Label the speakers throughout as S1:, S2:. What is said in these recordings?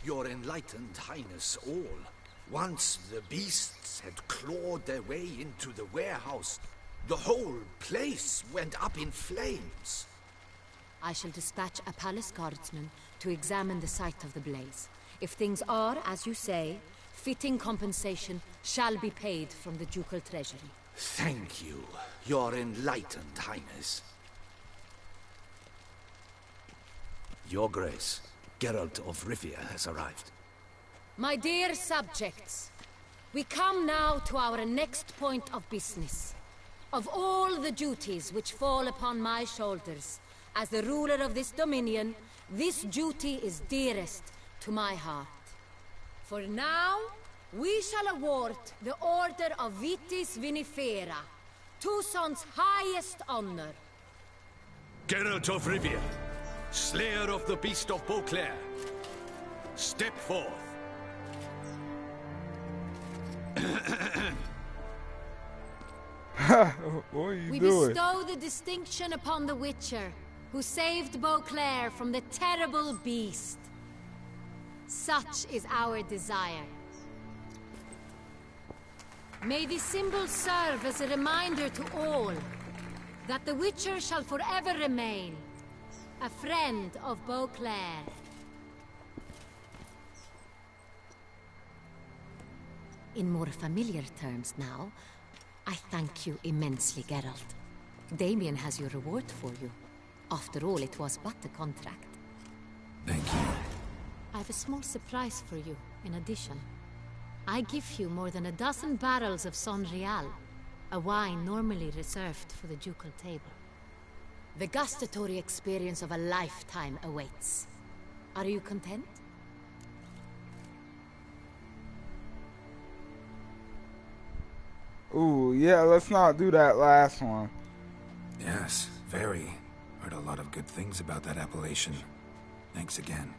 S1: Your Enlightened Highness all. Once the beasts had clawed their way into the warehouse, the whole place went up in flames.
S2: I shall dispatch a palace guardsman to examine the site of the blaze. If things are, as you say, fitting compensation shall be paid from the ducal treasury.
S1: Thank you, Your Enlightened Highness. Your Grace, Geralt of Rivia has arrived.
S2: My dear subjects, we come now to our next point of business. Of all the duties which fall upon my shoulders, as the ruler of this dominion, this duty is dearest to my heart. For now, we shall award the Order of Vitis Vinifera, Toussaint's highest honor.
S1: Geralt of Rivia, Slayer of the Beast of Beauclair, step forth.
S3: What are you
S2: We
S3: doing?
S2: bestow the distinction upon the Witcher, who saved Beauclair from the terrible beast. Such is our desire. May this symbol serve as a reminder to all that the Witcher shall forever remain a friend of Beauclair. In more familiar terms now, I thank you immensely, Geralt. Damien has your reward for you. After all, it was but a contract.
S4: Thank you.
S2: I have a small surprise for you, in addition. I give you more than a dozen barrels of Son Real, a wine normally reserved for the ducal table. The gustatory experience of a lifetime awaits. Are you content?
S3: Ooh, yeah, let's not do that last one.
S4: Yes, very. Heard a lot of good things about that appellation. Thanks again.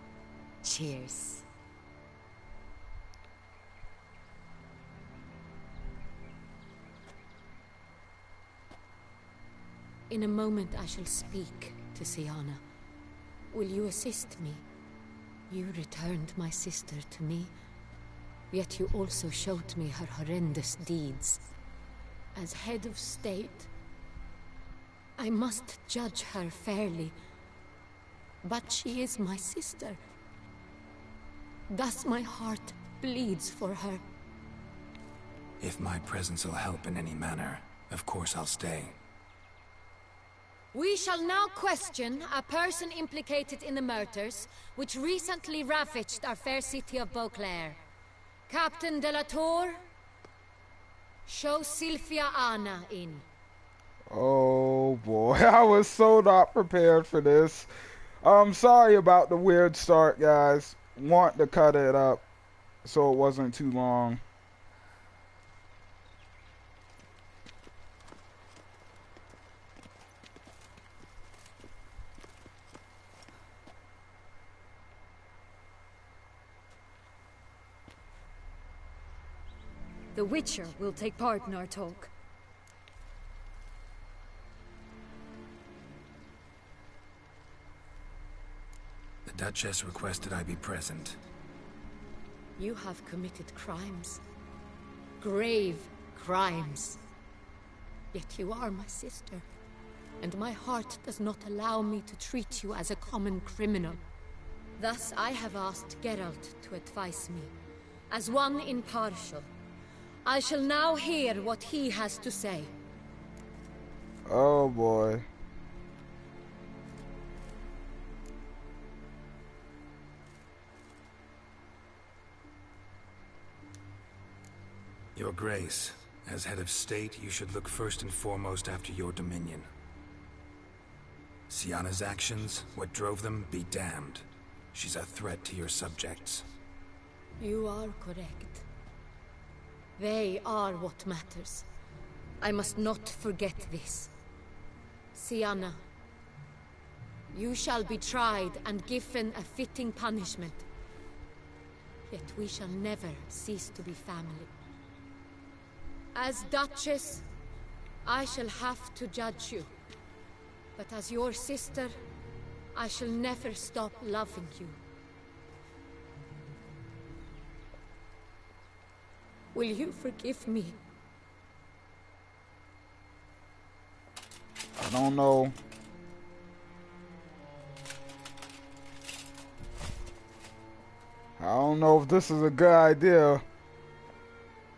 S2: Cheers. In a moment I shall speak to Syanna. Will you assist me? You returned my sister to me, yet you also showed me her horrendous deeds. As head of state, I must judge her fairly. But she is my sister. Thus my heart bleeds for her.
S4: If my presence will help in any manner, of course I'll stay.
S2: We shall now question a person implicated in the murders which recently ravaged our fair city of Beauclair. Captain de la Tour, show Sylvia Anna in.
S3: Oh boy, I was so not prepared for this. I'm sorry about the weird start, guys. Want to cut it up so it wasn't too long.
S5: The Witcher will take part in our talk.
S4: The Duchess requested I be present.
S2: You have committed crimes. Grave crimes. Yet you are my sister, and my heart does not allow me to treat you as a common criminal. Thus I have asked Geralt to advise me, as one impartial. I shall now hear what he has to say.
S3: Oh boy.
S4: Your Grace, as head of state, you should look first and foremost after your dominion. Syanna's actions, what drove them, be damned. She's a threat to your subjects.
S2: You are correct. They are what matters. I must not forget this. Syanna, you shall be tried and given a fitting punishment. Yet we shall never cease to be family. As Duchess, I shall have to judge you. But as your sister, I shall never stop loving you. Will you forgive me?
S3: I don't know. I don't know if this is a good idea.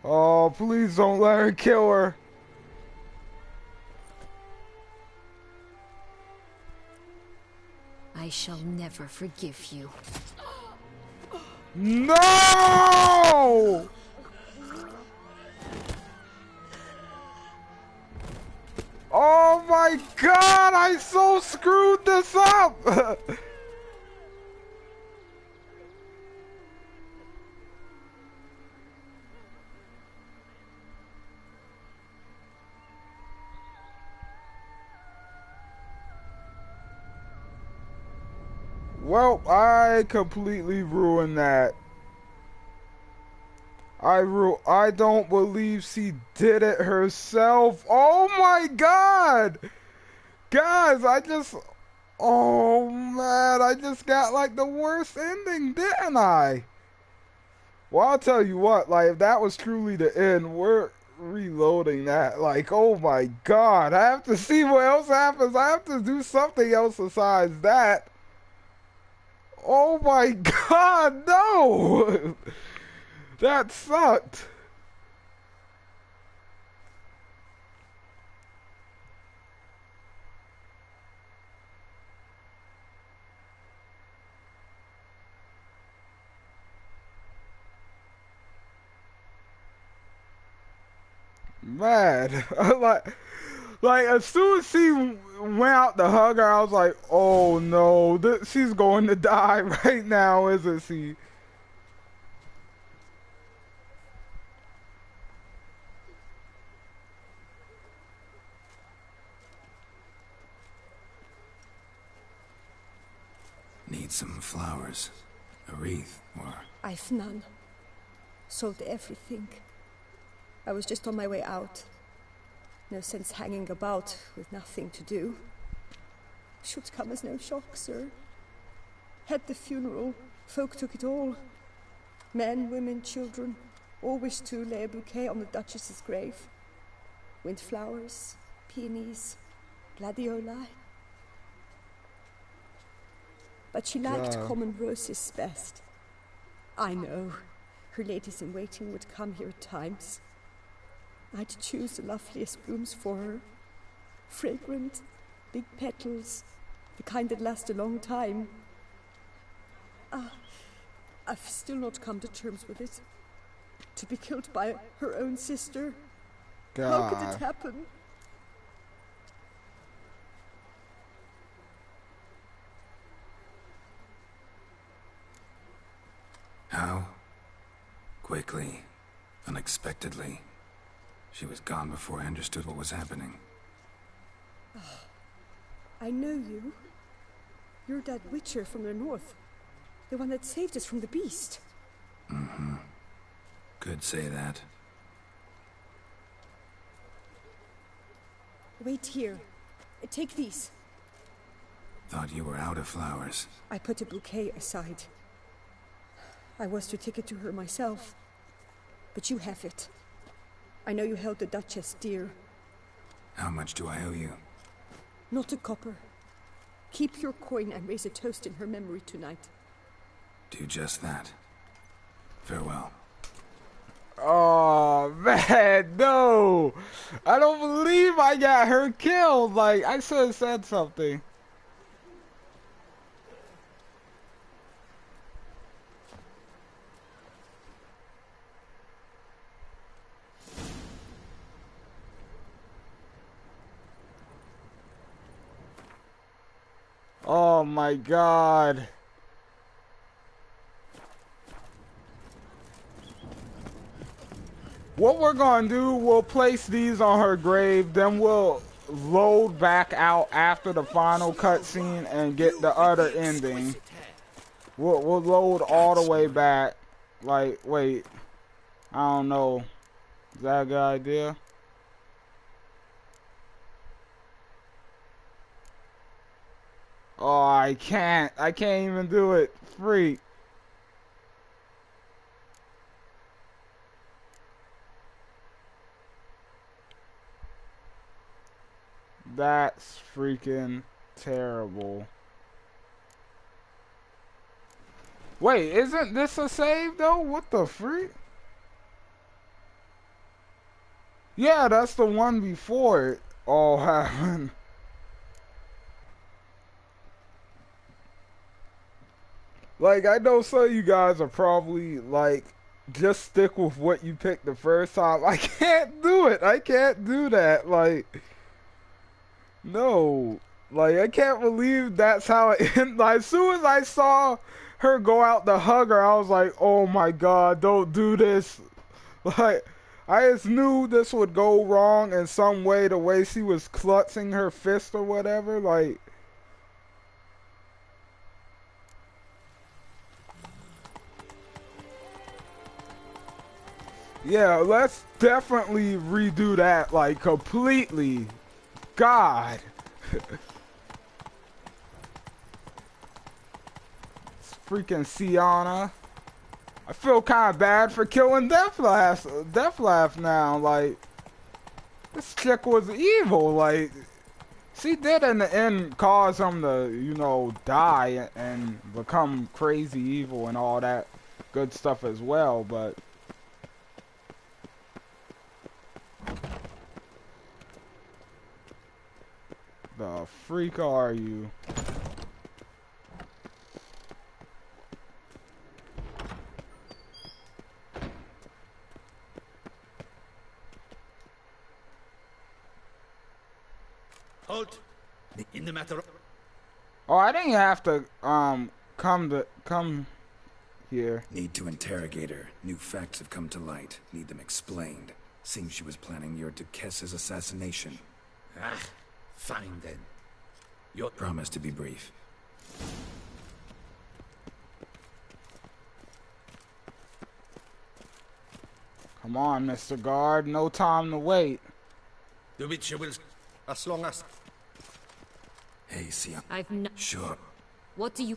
S3: Oh, please don't let her kill her.
S5: I shall never forgive you.
S3: No! Oh my god, I so screwed this up! Well, I completely ruined that. I don't believe she did it herself. Oh my god! Guys, oh man, I just got like the worst ending, didn't I? Well, I'll tell you what, like if that was truly the end, we're reloading that. Like, oh my god, I have to see what else happens. I have to do something else besides that. Oh my god, no! That sucked. Man, like as soon as she went out to hug her, I was like, oh no, she's going to die right now, isn't she?
S4: Need some flowers, a wreath, or...
S6: I've none. Sold everything. I was just on my way out. No sense hanging about with nothing to do. Should come as no shock, sir. Had the funeral, folk took it all. Men, women, children, all wished to lay a bouquet on the Duchess's grave. Windflowers, peonies, gladioli. But she liked common roses best. I know, her ladies-in-waiting would come here at times. I'd choose the loveliest blooms for her. Fragrant, big petals, the kind that last a long time. I've still not come to terms with it. To be killed by her own sister.
S3: God.
S6: How could it happen?
S4: How? Quickly. Unexpectedly. She was gone before I understood what was happening.
S6: I know you. You're that witcher from the north. The one that saved us from the beast.
S4: Mm-hmm. Could say that.
S6: Wait here. Take these.
S4: Thought you were out of flowers.
S6: I put a bouquet aside. I was to take it to her myself. But you have it. I know you held the Duchess dear.
S4: How much do I owe you?
S6: Not a copper. Keep your coin and raise a toast in her memory tonight.
S4: Do just that. Farewell.
S3: Oh man, no! I don't believe I got her killed. Like, I should have said something. Oh my god. What we're gonna do, we'll place these on her grave, then we'll load back out after the final cutscene and get the other ending. We'll load all the way back. Like, wait. I don't know. Is that a good idea? Oh, I can't even do it. Freak. That's freaking terrible. Wait, isn't this a save though? What the freak? Yeah, that's the one before it all happened. Like, I know some of you guys are probably like, just stick with what you picked the first time. I can't do it. I can't do that. Like, no. Like, I can't believe that's how it ended. Like, as soon as I saw her go out to hug her, I was like, oh my god, don't do this. Like, I just knew this would go wrong in some way, the way she was clutching her fist or whatever. Like, yeah, let's definitely redo that, like, completely. God. It's freaking Siana. I feel kind of bad for killing Deathlaf now. Like, this chick was evil. Like, she did in the end cause him to, you know, die and become crazy evil and all that good stuff as well, but... The freak are you?
S1: Halt! In the matter of...
S3: Oh, I didn't have to come here.
S4: Need to interrogate her. New facts have come to light. Need them explained. Seems she was planning your Duquesse's assassination.
S1: Ah, fine then. Your
S4: promise to be brief.
S3: Come on, Mr. Guard. No time to wait.
S1: The Witcher will...
S7: As long as...
S4: Hey, Siana.
S5: I've no...
S4: Sure.
S5: What do you...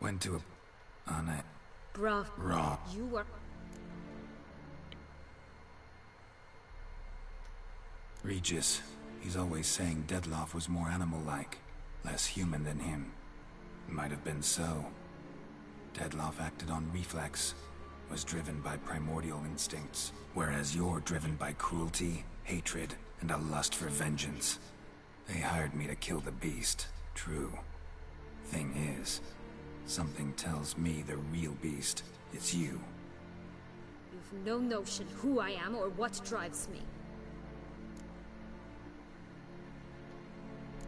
S4: Went to a...
S5: Bruh.
S4: Raw.
S5: You were...
S4: Regis. He's always saying Dettlaff was more animal-like, less human than him. Might have been so. Dettlaff acted on reflex, was driven by primordial instincts, whereas you're driven by cruelty, hatred, and a lust for vengeance. They hired me to kill the beast, true. Thing is, something tells me the real beast is you.
S5: You've no notion who I am or what drives me.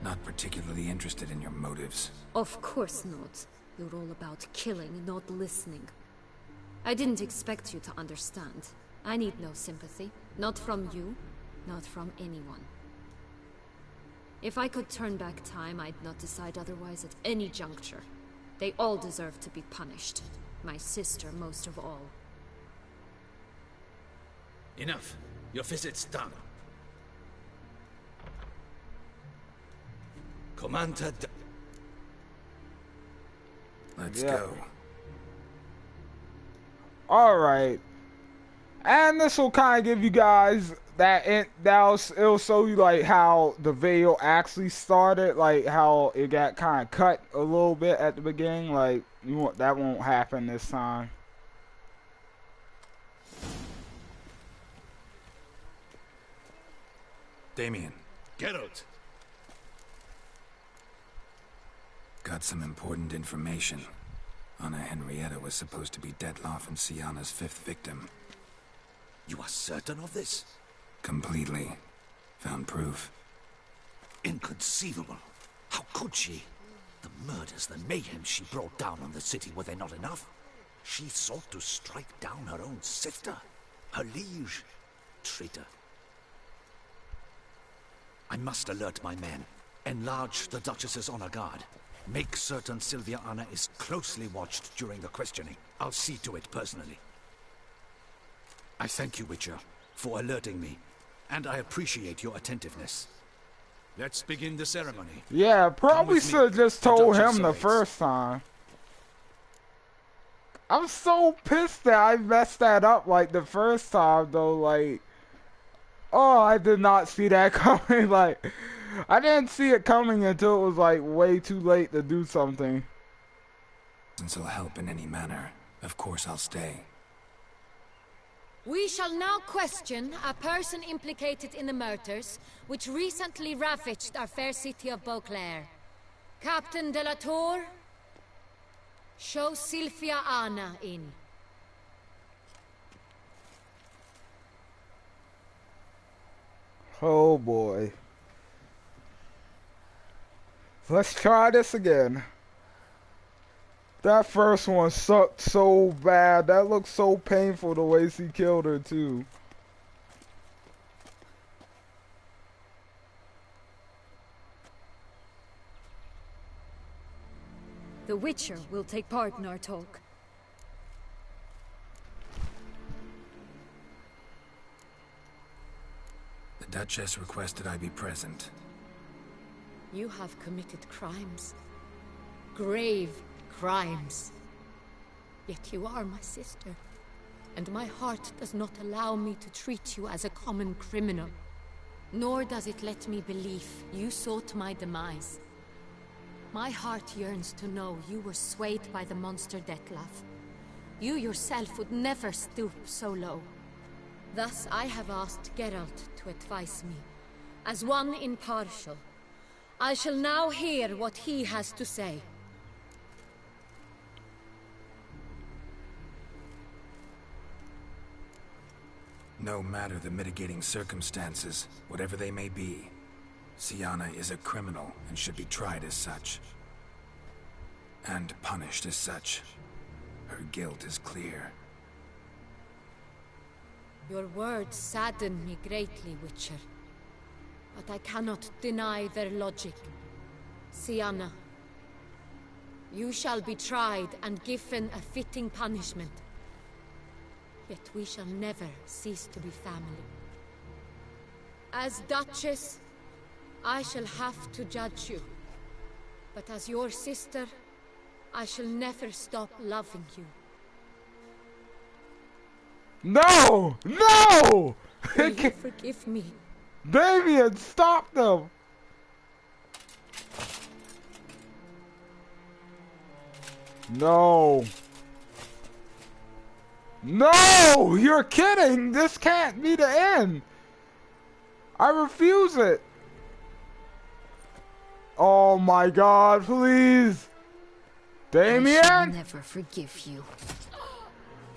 S4: Not particularly interested in your motives.
S5: Of course not. You're all about killing, not listening. I didn't expect you to understand. I need no sympathy. Not from you, not from anyone. If I could turn back time, I'd not decide otherwise at any juncture. They all deserve to be punished. My sister most of all.
S1: Enough. Your visit's done. Commander...
S4: Let's
S3: Yeah.
S4: go.
S3: Alright. And this will kind of give you guys that it'll show you like how the video actually started, like how it got kind of cut a little bit at the beginning. Like that won't happen this time.
S4: Damien,
S1: Geralt.
S4: got some important information. Anna Henrietta was supposed to be Dettlaff and Siana's 5th victim.
S1: You are certain of this?
S4: Completely. Found proof.
S1: Inconceivable. How could she? The murders, the mayhem she brought down on the city, were they not enough? She sought to strike down her own sister, her liege. Traitor. I must alert my men. Enlarge the Duchess's honor guard. Make certain Sylvia Anna is closely watched during the questioning. I'll see to it personally. I thank you, Witcher, for alerting me, and I appreciate your attentiveness. Let's begin the ceremony.
S3: Yeah, probably
S1: with me.
S3: should have just
S1: The
S3: told
S1: Duchess
S3: him the
S1: awaits.
S3: first time. I'm so pissed that I messed that up like the first time though. Like, Oh, I did not see that coming. Like, I didn't see it coming until it was like way too late to do something.
S4: Since I'll help in any manner, of course I'll stay.
S2: We shall now question a person implicated in the murders which recently ravaged our fair city of Beauclair. Captain de la Tour, show Sylvia Anna in.
S3: Oh boy. Let's try this again. That first one sucked so bad. That looked so painful the way she killed her too.
S5: The Witcher will take part in our talk.
S4: The Duchess requested I be present.
S2: You have committed crimes. Grave crimes. Yet you are my sister, and my heart does not allow me to treat you as a common criminal. Nor does it let me believe you sought my demise. My heart yearns to know you were swayed by the monster Dettlaff. You yourself would never stoop so low. Thus I have asked Geralt to advise me, as one impartial. I shall now hear what he has to say.
S4: No matter the mitigating circumstances, whatever they may be, Syanna is a criminal and should be tried as such. And punished as such. Her guilt is clear.
S2: Your words sadden me greatly, Witcher. But I cannot deny their logic. Syanna, you shall be tried and given a fitting punishment. Yet we shall never cease to be family. As Duchess, I shall have to judge you. But as your sister, I shall never stop loving you.
S3: No! No!
S2: Will you forgive me?
S3: Damien, stop them! No. No! You're kidding! This can't be the end! I refuse it! Oh my god, please! Damien?
S5: I shall never forgive you.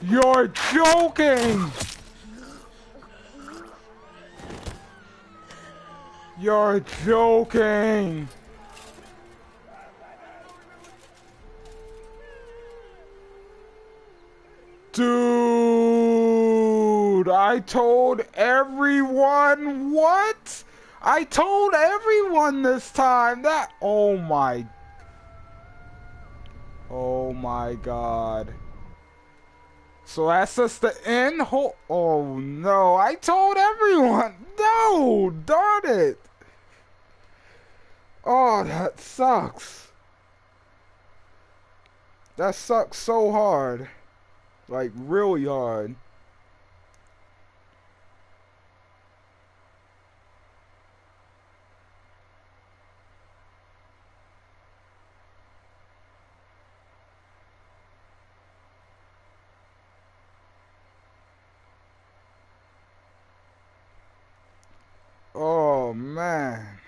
S3: You're joking! You're joking! Dude, I told everyone what? I told everyone this time that. Oh my god. So that's just the end. Oh no, I told everyone. No, darn it. Oh, that sucks. That sucks so hard. Like, really hard. Oh, man.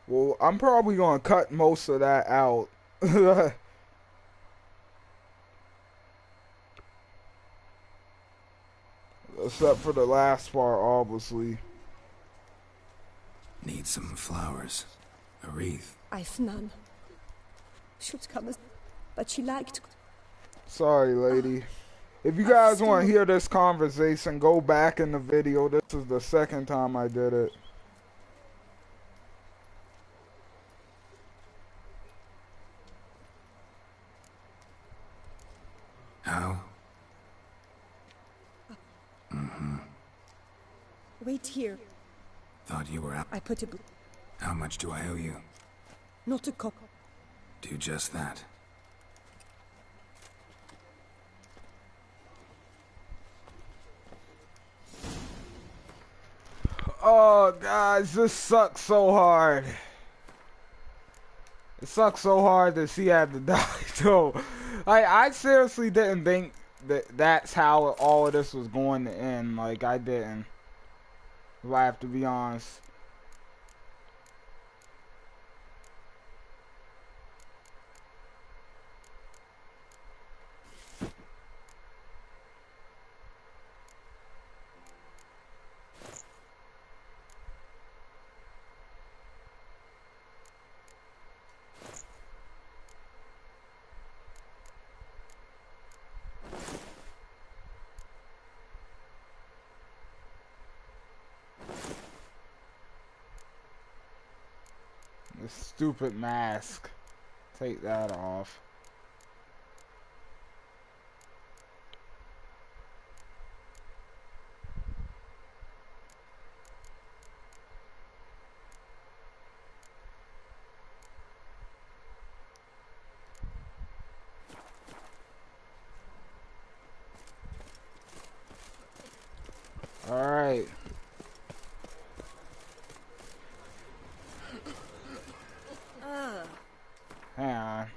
S3: Well, I'm probably gonna cut most of that out. Except for the last part, obviously.
S4: Need some flowers. A wreath.
S6: I've none. Should come as... But she liked...
S3: Sorry, lady. If you guys want to hear this conversation, go back in the video. This is the second time I did it.
S4: How?
S6: Wait here.
S4: Thought you were out.
S6: I put a...
S4: How much do I owe you?
S6: Not a cop.
S4: Do just that.
S3: Oh, guys, this sucks so hard. It sucks so hard that she had to die, too. I seriously didn't think that that's how all of this was going to end. Like, I didn't. If I have to be honest. This stupid mask. Take that off. Alright. Hang on.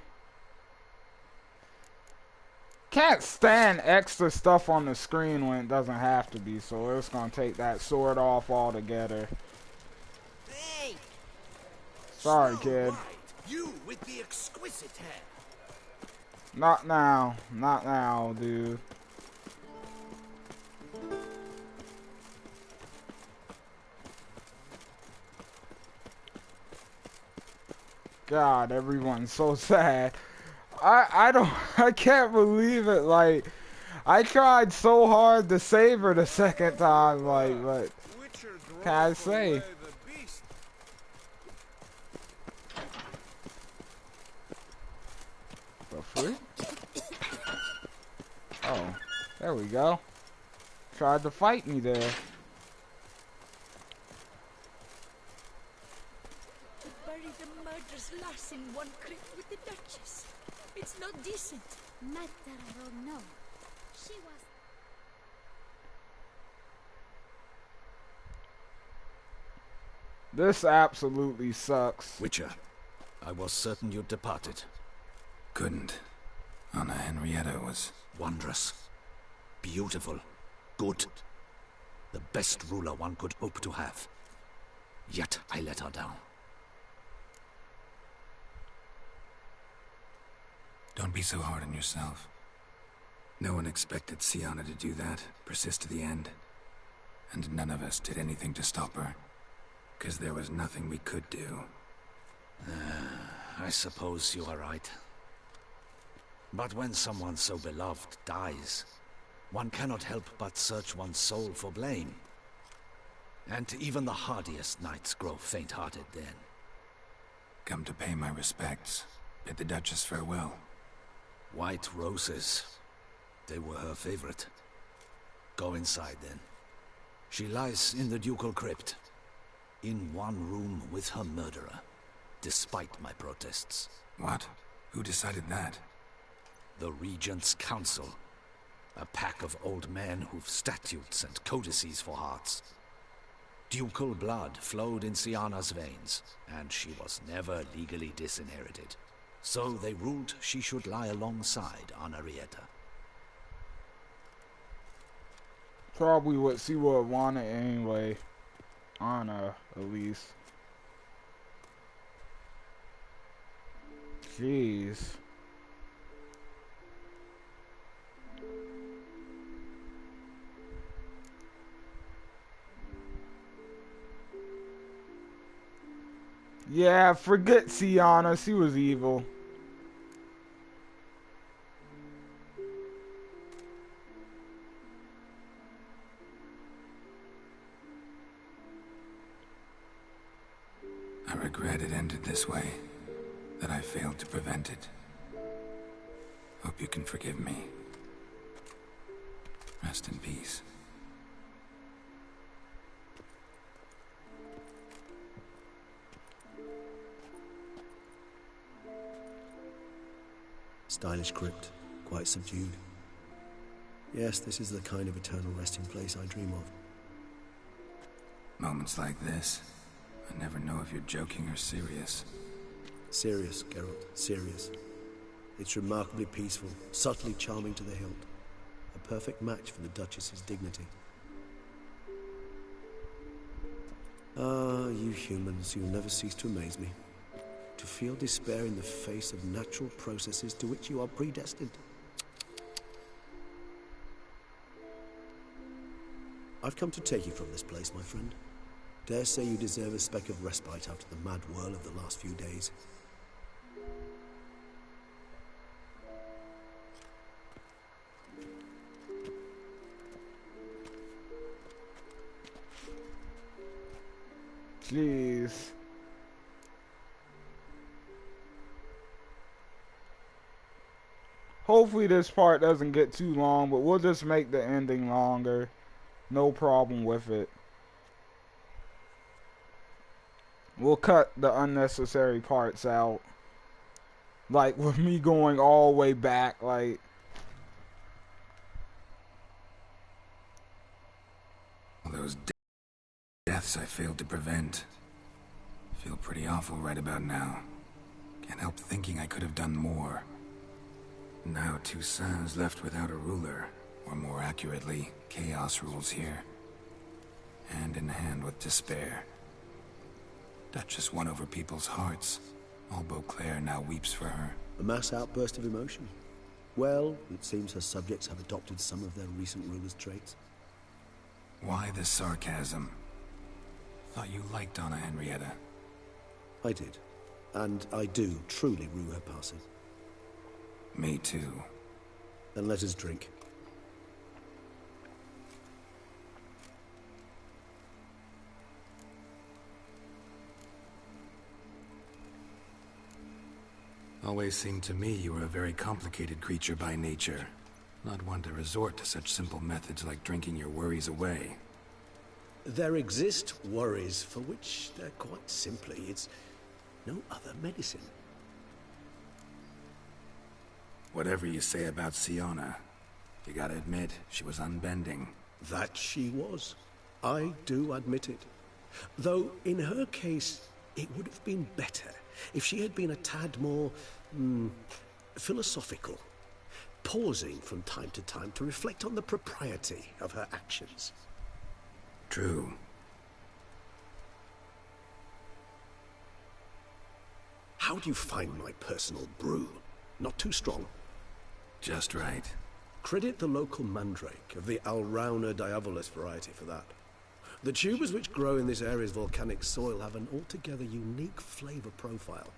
S3: Can't stand extra stuff on the screen when it doesn't have to be, so it's gonna take that sword off altogether.
S1: Hey!
S3: Sorry, kid.
S1: Right. You with the exquisite hair.
S3: Not now. Not now, dude. God, everyone's so sad. I can't believe it. Like, I tried so hard to save her the second time. Like, what can I say? The fruit? Oh, there we go. Tried to fight me there.
S7: Lars in one crypt with the Duchess. It's not decent.
S5: Matter or no, she was...
S3: This absolutely sucks.
S1: Witcher, I was certain you'd departed.
S4: Couldn't. Anna Henrietta was...
S1: Wondrous. Beautiful. Good. The best ruler one could hope to have. Yet I let her down.
S4: Don't be so hard on yourself. No one expected Syanna to do that, persist to the end. And none of us did anything to stop her. Because there was nothing we could do.
S1: I suppose you are right. But when someone so beloved dies, one cannot help but search one's soul for blame. And even the hardiest knights grow faint-hearted then.
S4: Come to pay my respects. Bid the Duchess farewell.
S1: White roses. They were her favorite. Go inside then. She lies in the ducal crypt. In one room with her murderer. Despite my protests.
S4: What? Who decided that?
S1: The Regent's Council. A pack of old men who've statutes and codices for hearts. Ducal blood flowed in Syanna's veins, and she was never legally disinherited. So they ruled she should lie alongside Anarietta.
S3: Probably what she would have wanted anyway. Anna, at least. Jeez. Yeah, forget Syanna. She was evil.
S4: I regret it ended this way. That I failed to prevent it. Hope you can forgive me. Rest in peace.
S8: Stylish crypt, quite subdued. Yes, this is the kind of eternal resting place I dream of.
S4: Moments like this, I never know if you're joking or serious.
S8: Serious, Geralt, serious. It's remarkably peaceful, subtly charming to the hilt. A perfect match for the Duchess's dignity. Ah, you humans, you'll never cease to amaze me. To feel despair in the face of natural processes to which you are predestined. I've come to take you from this place, my friend. Dare say you deserve a speck of respite after the mad whirl of the last few days.
S3: Jeez. Hopefully this part doesn't get too long, but we'll just make the ending longer. No problem with it. We'll cut the unnecessary parts out. Like with me going all the way back, like...
S4: All those deaths I failed to prevent. Feel pretty awful right about now. Can't help thinking I could have done more. Now Toussaint's left without a ruler, or more accurately, chaos rules here. Hand in hand with despair. Duchess won over people's hearts. All Beauclair now weeps for her.
S8: A mass outburst of emotion. Well, it seems her subjects have adopted some of their recent ruler's traits.
S4: Why the sarcasm? Thought you liked Donna Henrietta.
S8: I did. And I do truly rue her passing.
S4: Me too.
S8: Then let us drink.
S4: Always seemed to me you were a very complicated creature by nature. Not one to resort to such simple methods like drinking your worries away.
S8: There exist worries for which they're quite simply, it's no other medicine.
S4: Whatever you say about Siona, you gotta admit, she was unbending.
S8: That she was. I do admit it. Though, in her case, it would have been better if she had been a tad more, philosophical, pausing from time to time to reflect on the propriety of her actions.
S4: True.
S8: How do you find my personal brew? Not too strong?
S4: Just right.
S8: Credit the local mandrake of the Alrauna diabolus variety for that. The tubers which grow in this area's volcanic soil have an altogether unique flavor profile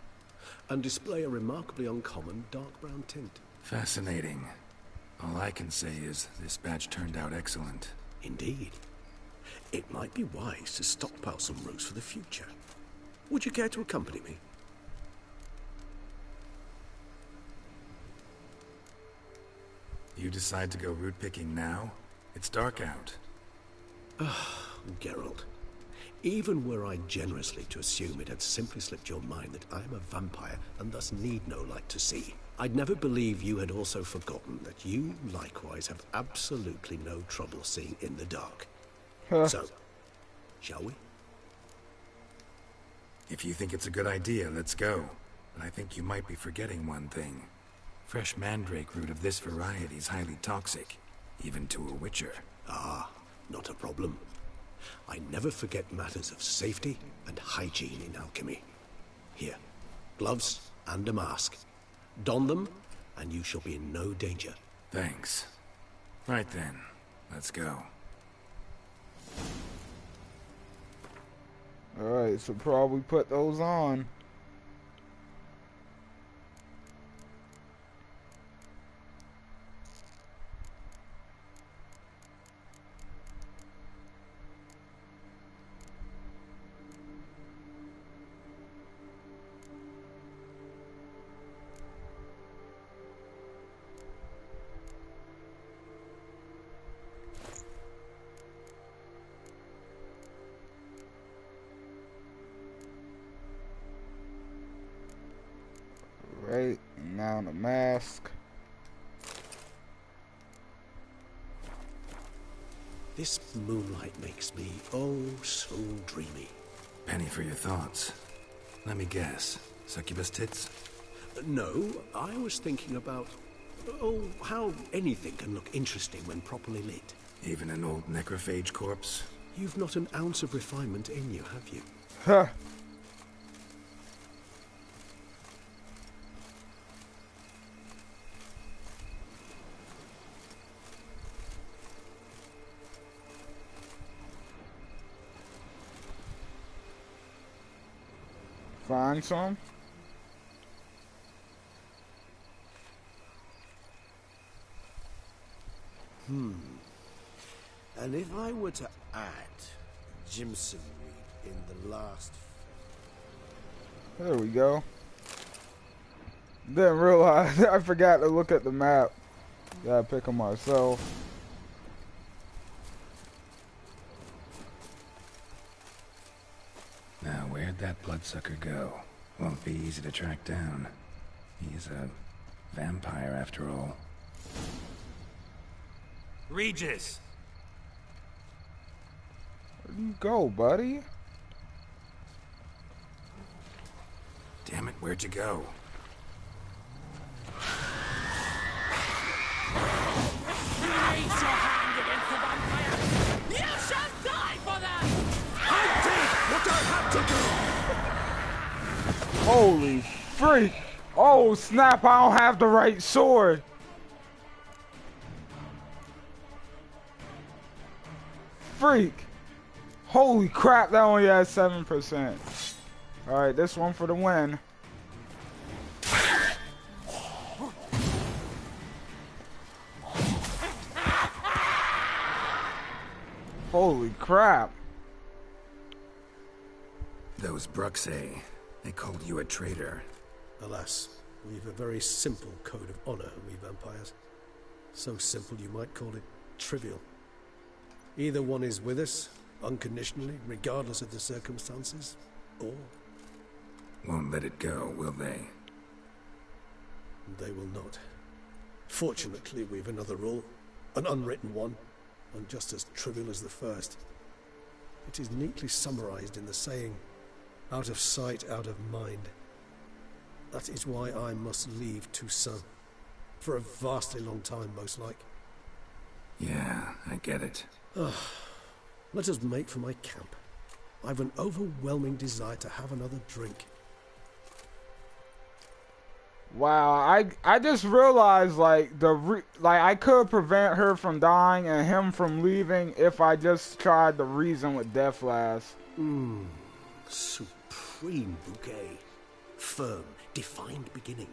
S8: and display a remarkably uncommon dark brown tint.
S4: Fascinating. All I can say is this batch turned out excellent.
S8: Indeed. It might be wise to stockpile some roots for the future. Would you care to accompany me?
S4: You decide to go root picking now? It's dark out.
S8: Geralt, even were I generously to assume it had simply slipped your mind that I am a vampire and thus need no light to see, I'd never believe you had also forgotten that you likewise have absolutely no trouble seeing in the dark. So, shall we?
S4: If you think it's a good idea, let's go. But I think you might be forgetting one thing. Fresh mandrake root of this variety is highly toxic, even to a witcher.
S8: Ah, not a problem. I never forget matters of safety and hygiene in alchemy. Here, gloves and a mask. Don them, and you shall be in no danger.
S4: Thanks. Right then, let's go.
S3: Alright, so probably put those on. Right, now the mask.
S8: This moonlight makes me, oh, so dreamy.
S4: Penny for your thoughts. Let me guess. Succubus tits?
S8: No, I was thinking about, oh, how anything can look interesting when properly lit.
S4: Even an old necrophage corpse?
S8: You've not an ounce of refinement in you, have you?
S3: Huh. Find some.
S8: And if I were to add Jimson in the last...
S3: There we go. Didn't realize. I forgot to look at the map. Gotta pick them myself.
S4: Now, where'd that bloodsucker go? Won't be easy to track down. He's a vampire after all.
S1: Regis!
S3: Where'd you go, buddy?
S4: Damn it, where'd you go?
S7: Raise your hand against the vampire! You shall die for that!
S8: I did what I had to do!
S3: Holy freak! Oh snap, I don't have the right sword! Freak! Holy crap, that only has 7%. Alright, this one for the win. Holy crap.
S4: Those Bruxae, they called you a traitor.
S8: Alas, we've a very simple code of honor, we vampires. So simple you might call it trivial. Either one is with us, unconditionally, regardless of the circumstances, or...
S4: Won't let it go, will they?
S8: they will not. Fortunately, we've another rule, an unwritten one, and just as trivial as the first. It is neatly summarized in the saying, out of sight, out of mind. That is why I must leave Toussaint. For a vastly long time, most like.
S4: Yeah, I get it.
S8: Let us make for my camp. I've an overwhelming desire to have another drink.
S3: Wow, I just realized like I could prevent her from dying and him from leaving if I just tried to reason with Deathlass.
S8: Supreme bouquet. Firm, defined beginning,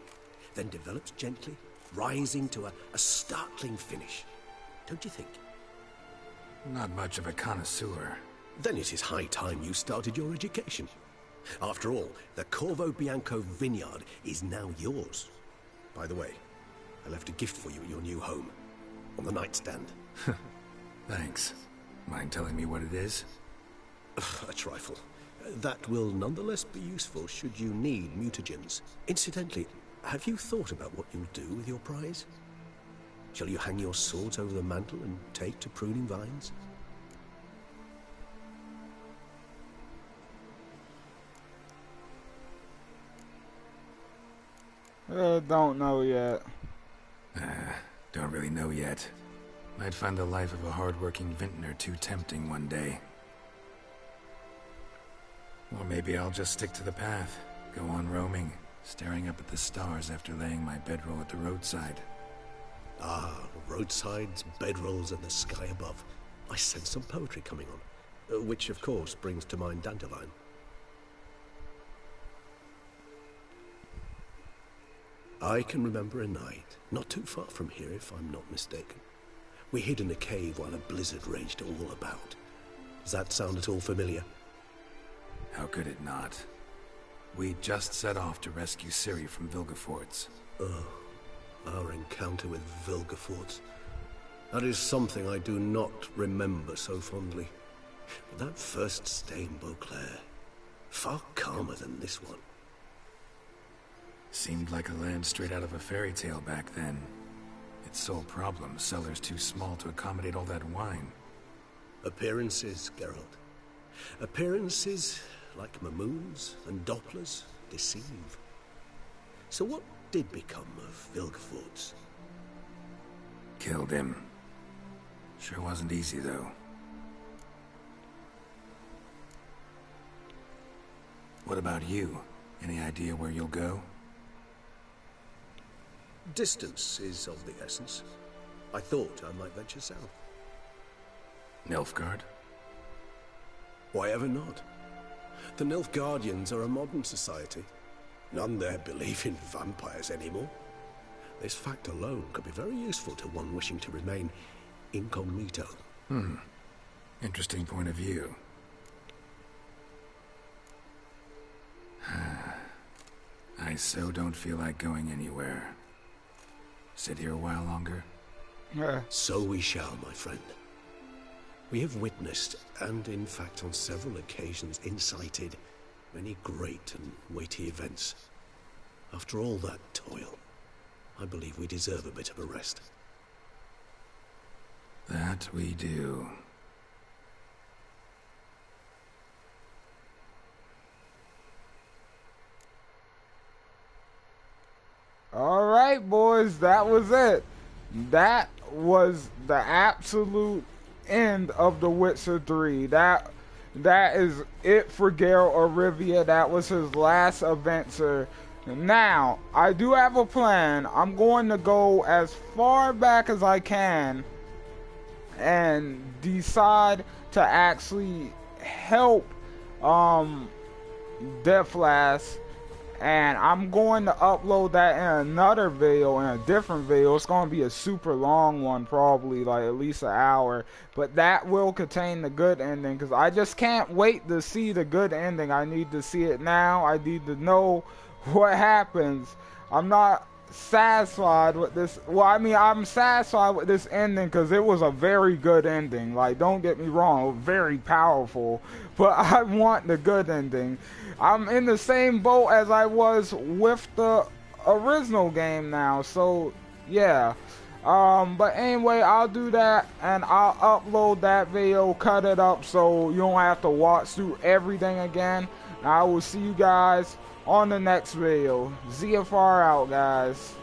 S8: then develops gently, rising to a startling finish. Don't you think?
S4: Not much of a connoisseur.
S8: Then it is high time you started your education. After all, the Corvo Bianco vineyard is now yours. By the way, I left a gift for you at your new home. On the nightstand.
S4: Thanks. Mind telling me what it is?
S8: A trifle. That will nonetheless be useful should you need mutagens. Incidentally, have you thought about what you'll do with your prize? Shall you hang your swords over the mantle and take to pruning vines?
S3: Don't know yet.
S4: Don't really know yet. Might find the life of a hard-working vintner too tempting one day. Or maybe I'll just stick to the path, go on roaming, staring up at the stars after laying my bedroll at the roadside.
S8: Ah, roadsides, bedrolls, and the sky above. I sense some poetry coming on, which of course brings to mind Dandelion. I can remember a night, not too far from here if I'm not mistaken. We hid in a cave while a blizzard raged all about. Does that sound at all familiar?
S4: How could it not? We just set off to rescue Ciri from Vilgefortz.
S8: Oh, our encounter with Vilgefortz. That is something I do not remember so fondly. But that first stay in Beauclair, far calmer than this one.
S4: Seemed like a land straight out of a fairy tale back then. Its sole problem, cellars too small to accommodate all that wine.
S8: Appearances, Geralt. Appearances, like Mamoons and Dopplers, deceive. So what did become of Vilgefortz?
S4: Killed him. Sure wasn't easy, though. What about you? Any idea where you'll go?
S8: Distance is of the essence. I thought I might venture south.
S4: Nilfgaard?
S8: Why ever not? The Nilfgaardians are a modern society. None there believe in vampires anymore. This fact alone could be very useful to one wishing to remain incognito.
S4: Interesting point of view. I so don't feel like going anywhere. Sit here a while longer?
S8: So we shall, my friend. We have witnessed, and in fact on several occasions incited, many great and weighty events. After all that toil, I believe we deserve a bit of a rest.
S4: That we do.
S3: All right, boys, that was it. That was the absolute end of The Witcher 3. That is it for Geralt of Rivia. That was his last adventure. Now, I do have a plan. I'm going to go as far back as I can and decide to actually help Deathlast. And I'm going to upload that in another video, in a different video. It's going to be a super long one, probably like at least an hour. But that will contain the good ending, because I just can't wait to see the good ending. I need to see it now. I need to know what happens. I'm not satisfied with this. Well, I mean, I'm satisfied with this ending because it was a very good ending. Like, don't get me wrong, it was very powerful. But I want the good ending. I'm in the same boat as I was with the original game now. So, yeah. But anyway, I'll do that and I'll upload that video, cut it up so you don't have to watch through everything again. And I will see you guys on the next video. ZFR out, guys.